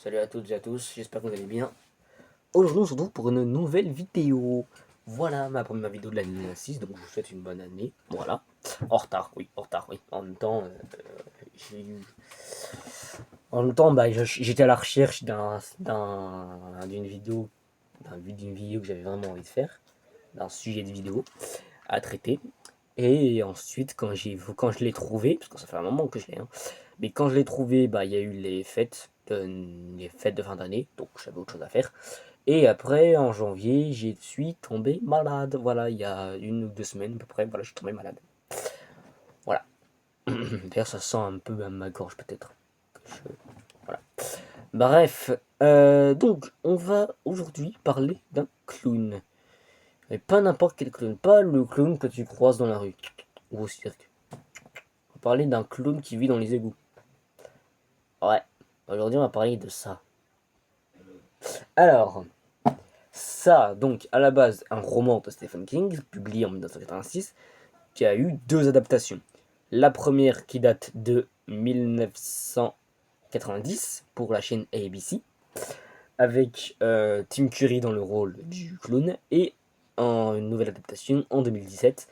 Salut à toutes et à tous, j'espère que vous allez bien. Aujourd'hui on se retrouve pour une nouvelle vidéo. Voilà ma première vidéo de l'année 2006, donc je vous souhaite une bonne année. Voilà. En retard, oui, en retard, oui. En même temps, j'ai eu... En même temps, j'étais à la recherche d'une vidéo, d'une vidéo que j'avais vraiment envie de faire, d'un sujet de vidéo à traiter. Et ensuite, quand je l'ai trouvé, parce que ça fait un moment que je l'ai, hein, mais quand je l'ai trouvé, il y a eu les fêtes de fin d'année, donc j'avais autre chose à faire. Et après, en janvier, je suis tombé malade. Voilà, il y a 1 ou 2 semaines à peu près, voilà, je suis tombé malade. Voilà. D'ailleurs, ça sent un peu à ma gorge peut-être. Voilà. Bref, donc on va aujourd'hui parler d'un clown. Mais pas n'importe quel clown, pas le clown que tu croises dans la rue ou au cirque. On va parler d'un clown qui vit dans les égouts. Ouais, aujourd'hui on va parler de ça. Alors, ça, donc à la base, un roman de Stephen King, publié en 1986, qui a eu 2 adaptations. La première qui date de 1990 pour la chaîne ABC, avec Tim Curry dans le rôle du clown, et une nouvelle adaptation en 2017.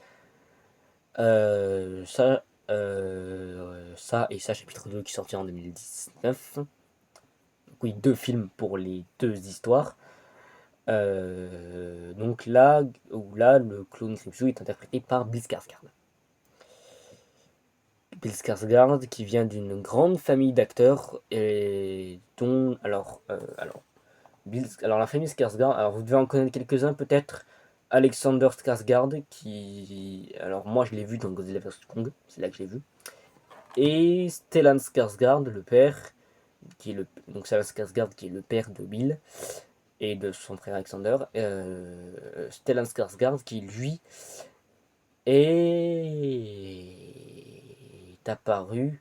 Ça et ça, chapitre 2 qui sortira en 2019. Donc, oui, 2 films pour les 2 histoires. Donc là, le clown Creepshow est interprété par Bill Skarsgård. Bill Skarsgård qui vient d'une grande famille d'acteurs et dont alors la famille Skarsgård, alors vous devez en connaître quelques-uns peut-être. Alexander Skarsgård alors moi je l'ai vu dans Godzilla vs Kong, c'est là que je l'ai vu. Et Stellan Skarsgård, le père, donc Stellan Skarsgård qui est le père de Bill et de son frère Alexander. Stellan Skarsgård qui lui est apparu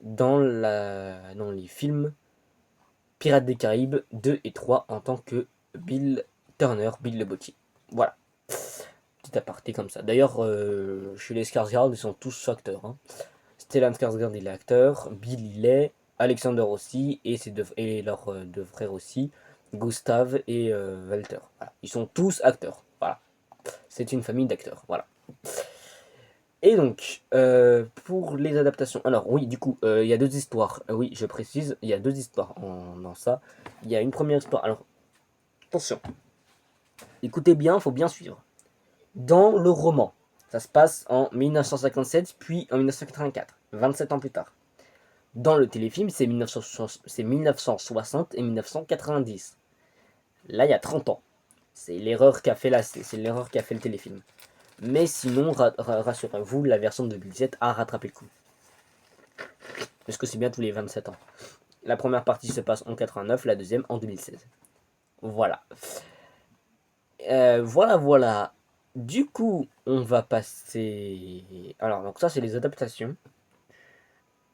dans les films Pirates des Caraïbes 2 et 3 en tant que Bill Turner, Bill le Bottier. Voilà. Petit aparté comme ça. D'ailleurs, chez les Skarsgård, ils sont tous acteurs. Hein. Stellan Skarsgård, il est acteur. Bill, il est. Alexander aussi. Et leurs 2 frères aussi. Gustav et Walter. Voilà. Ils sont tous acteurs. Voilà. C'est une famille d'acteurs. Voilà. Et donc, pour les adaptations. Alors, oui, du coup, il y a 2 histoires. Oui, je précise, il y a 2 histoires dans ça. Il y a une première histoire. Alors, attention. Écoutez bien, il faut bien suivre. Dans le roman, ça se passe en 1957, puis en 1984, 27 ans plus tard. Dans le téléfilm, c'est 1960 et 1990. Là, il y a 30 ans. C'est l'erreur qu'a fait le téléfilm. Mais sinon, rassurez-vous, la version de 2007 a rattrapé le coup. Parce que c'est bien tous les 27 ans. La première partie se passe en 89, la deuxième en 2016. Voilà. Voilà. Du coup, on va passer... Alors, donc ça, c'est les adaptations.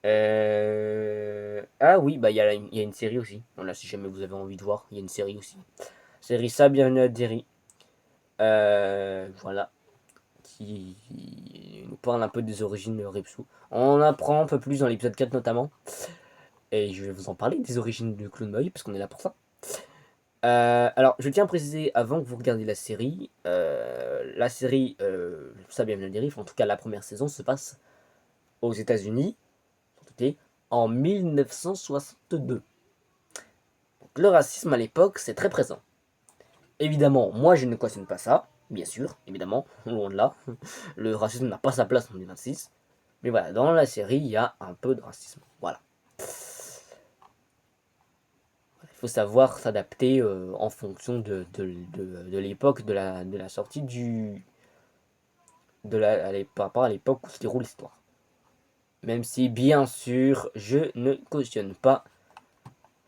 Ah oui, il y a une série aussi. Voilà, si jamais vous avez envie de voir, il y a une série aussi. Série Ça, bienvenue à Derry. Voilà. Qui nous parle un peu des origines de Repsou. On apprend un peu plus dans l'épisode 4 notamment. Et je vais vous en parler des origines du Clown Boy, parce qu'on est là pour ça. Alors, je tiens à préciser, avant que vous regardiez la série, Ça bienvenue à Derry, en tout cas la première saison, se passe aux États-Unis, en 1962. Donc, le racisme à l'époque, c'est très présent. Évidemment, moi je ne cautionne pas ça, bien sûr, évidemment, loin de là. Le racisme n'a pas sa place en 2026. Mais voilà, dans la série, il y a un peu de racisme. Voilà. Il faut savoir s'adapter en fonction de l'époque de la sortie par rapport à l'époque où se déroule l'histoire. Même si, bien sûr, je ne cautionne pas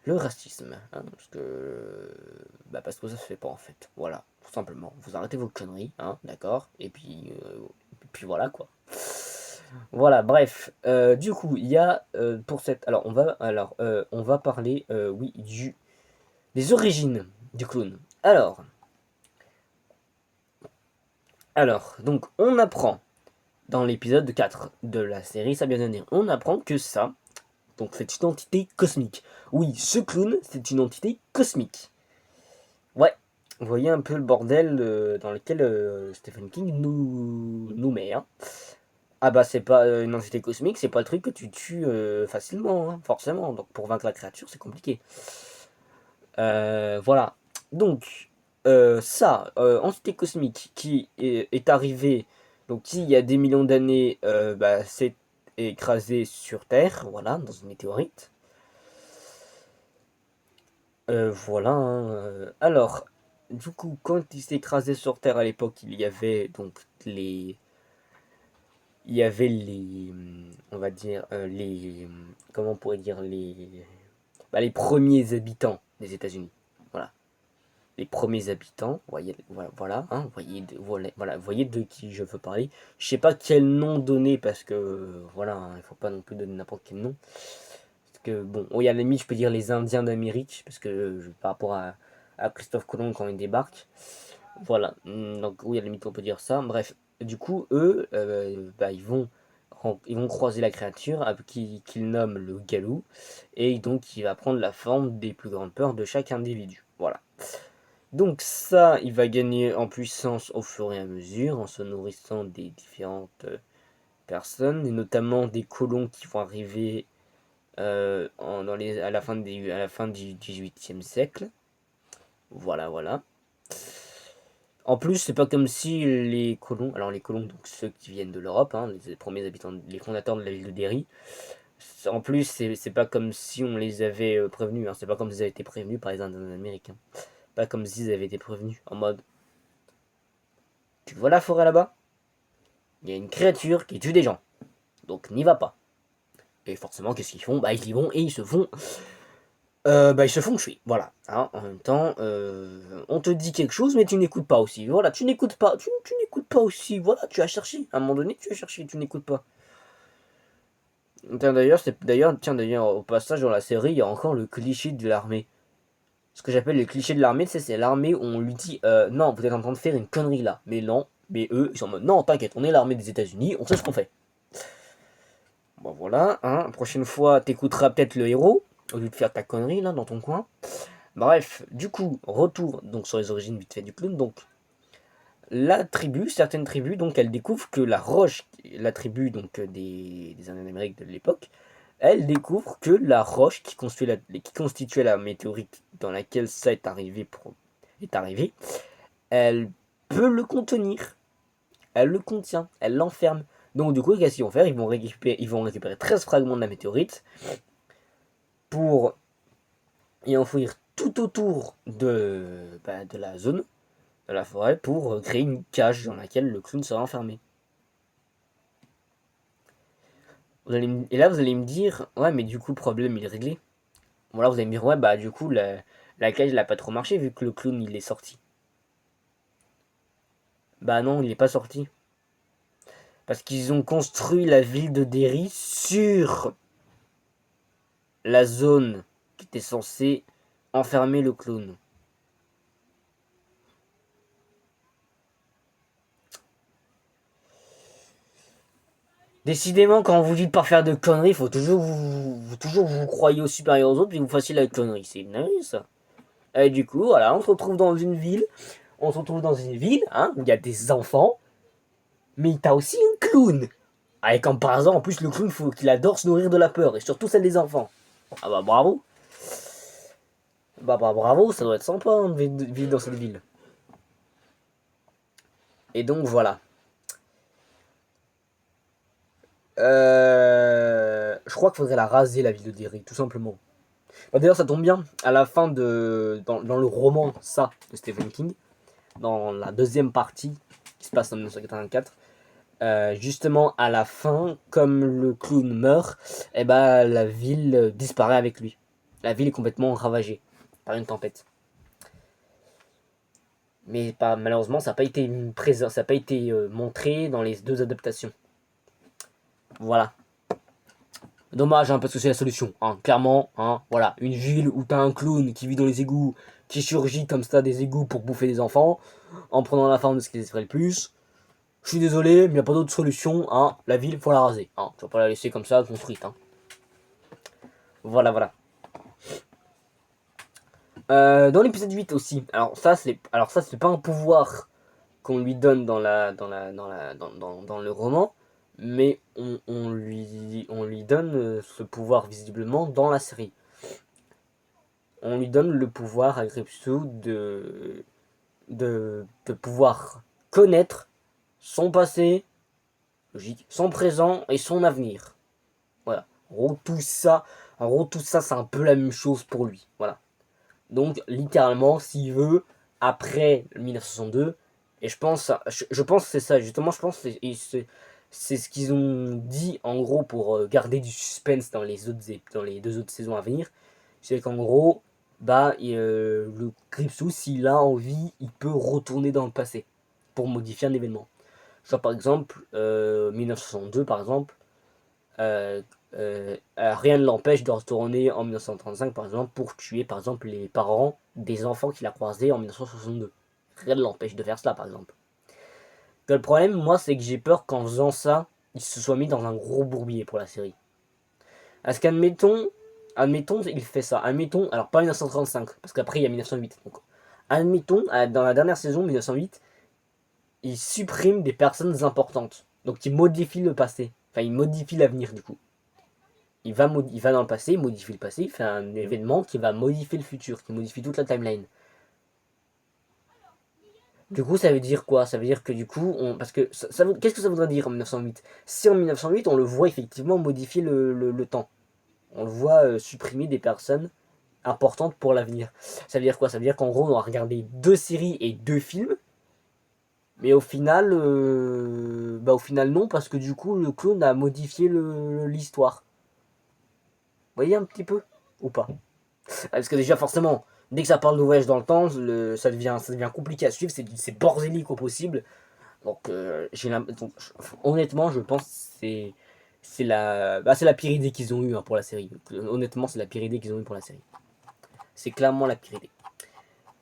le racisme. Hein, parce que ça se fait pas en fait. Voilà, tout simplement. Vous arrêtez vos conneries, hein, d'accord. Et puis voilà quoi. Voilà, bref. Du coup, il y a pour cette. On va parler, oui, des origines du clown. Donc, on apprend dans l'épisode 4 de la série Ça bien donné, on apprend que ça, Donc c'est une entité cosmique. Oui, ce clown, c'est une entité cosmique. Ouais, vous voyez un peu le bordel dans lequel Stephen King nous met. Hein. Ah bah c'est pas une entité cosmique, c'est pas le truc que tu tues facilement, hein, forcément. Donc pour vaincre la créature, c'est compliqué. Voilà. Donc ça, entité cosmique qui est arrivée, donc qui il y a des millions d'années, bah, s'est écrasé sur Terre, voilà, dans une météorite. Voilà. Hein, alors, du coup, quand il s'est écrasé sur Terre à l'époque, il y avait donc les, on va dire les, comment on pourrait dire les premiers habitants des États-Unis. Voilà, les premiers habitants. Voyez, voilà, hein, voyez de qui je veux parler. Je sais pas quel nom donner parce que voilà, hein, il faut pas non plus donner n'importe quel nom. Parce que bon, oui, à la limite, je peux dire les Indiens d'Amérique parce que par rapport à Christophe Colomb quand il débarque. Voilà, donc oui, à la limite, on peut dire ça. Bref, du coup, eux, bah, ils vont croiser la créature qu'ils nomment le Galou, et donc il va prendre la forme des plus grandes peurs de chaque individu. Voilà. Donc ça, il va gagner en puissance au fur et à mesure, en se nourrissant des différentes personnes, et notamment des colons qui vont arriver à la fin du XVIIIe siècle. Voilà, voilà. En plus, c'est pas comme si les colons, donc ceux qui viennent de l'Europe, hein, les premiers habitants, les fondateurs de la ville de Derry, en plus, c'est pas comme si on les avait prévenus, hein, c'est pas comme s'ils avaient été prévenus par les Indiens américains. Pas comme s'ils avaient été prévenus, en mode, tu vois la forêt là-bas? Il y a une créature qui tue des gens, donc n'y va pas. Et forcément, qu'est-ce qu'ils font? Bah, ils y vont et ils se font tuer, voilà. Hein, en même temps, on te dit quelque chose, mais tu n'écoutes pas aussi. Voilà, tu n'écoutes pas, tu n'écoutes pas aussi. Voilà, tu as cherché. À un moment donné, tu as cherché, tu n'écoutes pas. Tiens d'ailleurs, au passage dans la série, il y a encore le cliché de l'armée. Ce que j'appelle le cliché de l'armée, c'est l'armée où on lui dit non, vous êtes en train de faire une connerie là. Mais non, mais eux, ils sont en mode non, t'inquiète, on est l'armée des États-Unis, on sait ce qu'on fait. Bon voilà, hein, la prochaine fois, t'écouteras peut-être le héros au lieu de faire ta connerie là dans ton coin. Bref, du coup, retour donc sur les origines vite fait du clown. Donc, certaines tribus, donc elles découvrent que la roche, la tribu donc des Indiens d'Amérique de l'époque, elle découvre que la roche qui constituait la météorite dans laquelle ça est arrivé, elle peut le contenir, elle le contient, elle l'enferme. Donc du coup, qu'est-ce qu'ils vont faire? Ils vont récupérer 13 fragments de la météorite pour y enfouir tout autour de la zone de la forêt pour créer une cage dans laquelle le clown sera enfermé. Et là, vous allez me dire, ouais, mais du coup, le problème, il est réglé. Voilà, vous allez me dire, ouais, bah, du coup, la cage, elle a pas trop marché vu que le clown, il est sorti. Bah non, il est pas sorti. Parce qu'ils ont construit la ville de Derry sur la zone qui était censée enfermer le clown. Décidément, quand on vous dit de pas faire de conneries, il faut toujours vous croyez au supérieur aux autres et vous fassiez la connerie. C'est une dinguerie, ça. Et du coup, voilà, on se retrouve dans une ville. On se retrouve dans une ville, hein, où il y a des enfants. Mais t'as aussi un clown. Ah, et comme par hasard, en plus, le clown, faut qu'il adore se nourrir de la peur. Et surtout celle des enfants. Ah bah bravo. Bah bravo, ça doit être sympa hein, de vivre dans cette ville. Et donc voilà. Je crois qu'il faudrait la raser, la ville de Derry, tout simplement. Bah, d'ailleurs, ça tombe bien. À la fin dans le roman, ça, de Stephen King, dans la deuxième partie, qui se passe en 1984, justement, à la fin, comme le clown meurt, et bah, la ville disparaît avec lui. La ville est complètement ravagée par une tempête. Mais malheureusement, ça n'a pas été ça n'a pas été montré dans les deux adaptations. Voilà. Dommage, hein, parce que c'est la solution. Hein. Clairement, hein, voilà, une ville où t'as un clown qui vit dans les égouts, qui surgit comme ça des égouts pour bouffer des enfants, en prenant la forme de ce qui les ferait le plus. Je suis désolé, mais il n'y a pas d'autre solution. Hein. La ville, faut la raser. Hein. Tu vas pas la laisser comme ça construite. Hein. Voilà, voilà. Dans l'épisode 8 aussi, alors ça c'est pas un pouvoir qu'on lui donne dans le roman, mais on lui donne ce pouvoir visiblement dans la série. On lui donne le pouvoir à Gripsou de pouvoir connaître son passé, logique, son présent et son avenir. Voilà. En gros, tout ça, c'est un peu la même chose pour lui. Voilà. Donc, littéralement, s'il veut, après 1962, et je pense que c'est ça, justement, je pense que c'est ce qu'ils ont dit, en gros, pour garder du suspense dans les deux autres saisons à venir. C'est qu'en gros, le Gripsou, s'il a envie, il peut retourner dans le passé pour modifier un événement. Genre, par exemple, 1962, par exemple, rien ne l'empêche de retourner en 1935 par exemple pour tuer par exemple les parents des enfants qu'il a croisés en 1962. Rien ne l'empêche de faire cela par exemple. Le problème, moi, c'est que j'ai peur qu'en faisant ça, il se soit mis dans un gros bourbier pour la série. Parce admettons, il fait ça. Admettons, alors pas 1935, parce qu'après il y a 1908. Donc, admettons, dans la dernière saison 1908, il supprime des personnes importantes. Donc il modifie le passé. Enfin, il modifie l'avenir du coup. Il va dans le passé, il modifie le passé, il fait un événement qui va modifier le futur, qui modifie toute la timeline. Du coup, ça veut dire quoi? Ça veut dire que du coup, parce que qu'est-ce que ça voudrait dire en 1908? Si en 1908, on le voit effectivement modifier le temps, on le voit supprimer des personnes importantes pour l'avenir. Ça veut dire quoi? Ça veut dire qu'en gros, on va regarder deux séries et deux films, mais au final non, parce que du coup, le clone a modifié l'histoire. Vous voyez un petit peu ou pas? Parce que déjà, forcément, dès que ça parle de voyage dans le temps, ça devient compliqué à suivre, c'est bordélique au possible. Donc, honnêtement, je pense que c'est la pire idée qu'ils ont eue pour la série. Honnêtement, c'est la pire idée qu'ils ont eue pour la série. C'est clairement la pire idée.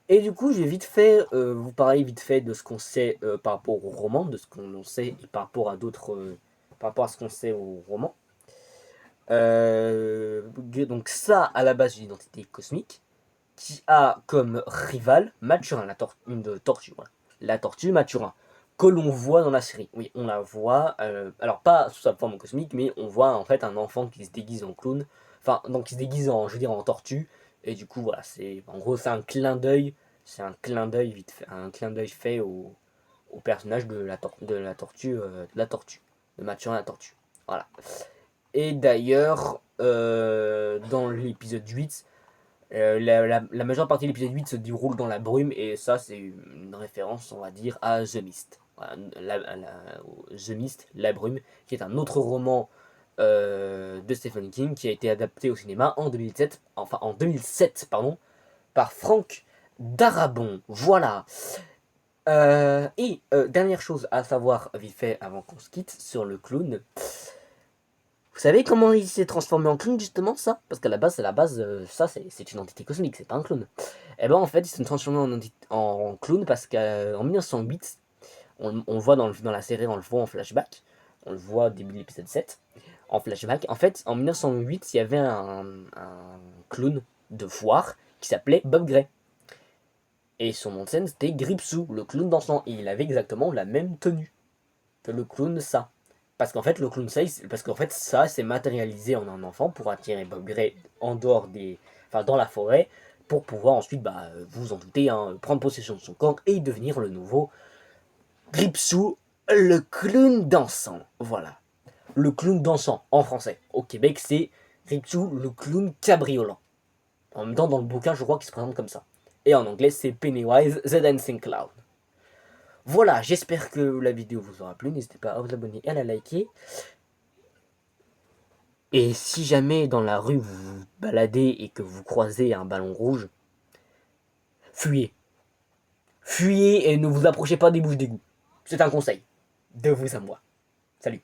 Et du coup, je vais vite fait vous parler vite fait de ce qu'on sait par rapport au roman, de ce qu'on sait et par rapport à d'autres, par rapport à ce qu'on sait au roman. Donc ça, à la base, une identité cosmique qui a comme rival Maturin, une tortue, voilà. La tortue Maturin, que l'on voit dans la série. Oui, on la voit, alors pas sous sa forme cosmique, mais on voit en fait un enfant qui se déguise en clown, enfin, donc qui se déguise en, je veux dire, en tortue, et du coup, voilà, en gros, c'est un clin d'œil vite fait, un clin d'œil fait au personnage de la tortue, de Maturin la tortue. Voilà. Et d'ailleurs, dans l'épisode 8, la majeure partie de l'épisode 8 se déroule dans la brume, et ça, c'est une référence, on va dire, à The Mist. Voilà, The Mist, La Brume, qui est un autre roman de Stephen King qui a été adapté au cinéma en 2007, pardon, par Frank Darabont. Voilà. Dernière chose à savoir vite fait avant qu'on se quitte sur le clown. Vous savez comment il s'est transformé en clown justement ça? Parce qu'à la base, ça c'est une entité cosmique, c'est pas un clown. Et ben en fait, il s'est transformé en clown parce qu'en 1908, on le voit dans la série, on le voit en flashback, on le voit au début de l'épisode 7, en flashback. En fait, en 1908, il y avait un clown de foire qui s'appelait Bob Gray. Et son nom de scène c'était Gripsou, le clown dansant. Et il avait exactement la même tenue que le clown ça. Parce qu'en fait, le clown size, parce qu'en fait, ça s'est matérialisé en un enfant pour attirer Bob Gray en dehors enfin, dans la forêt, pour pouvoir ensuite, vous en doutez, hein, prendre possession de son corps et devenir le nouveau Gripsou, le clown dansant. Voilà. Le clown dansant en français. Au Québec, c'est Gripsou, le clown cabriolant. En même temps, dans le bouquin, je crois qu'il se présente comme ça. Et en anglais, c'est Pennywise the Dancing Clown. Voilà, j'espère que la vidéo vous aura plu. N'hésitez pas à vous abonner et à la liker. Et si jamais dans la rue vous vous baladez et que vous croisez un ballon rouge, fuyez. Fuyez et ne vous approchez pas des bouches d'égout. C'est un conseil. De vous à moi. Salut.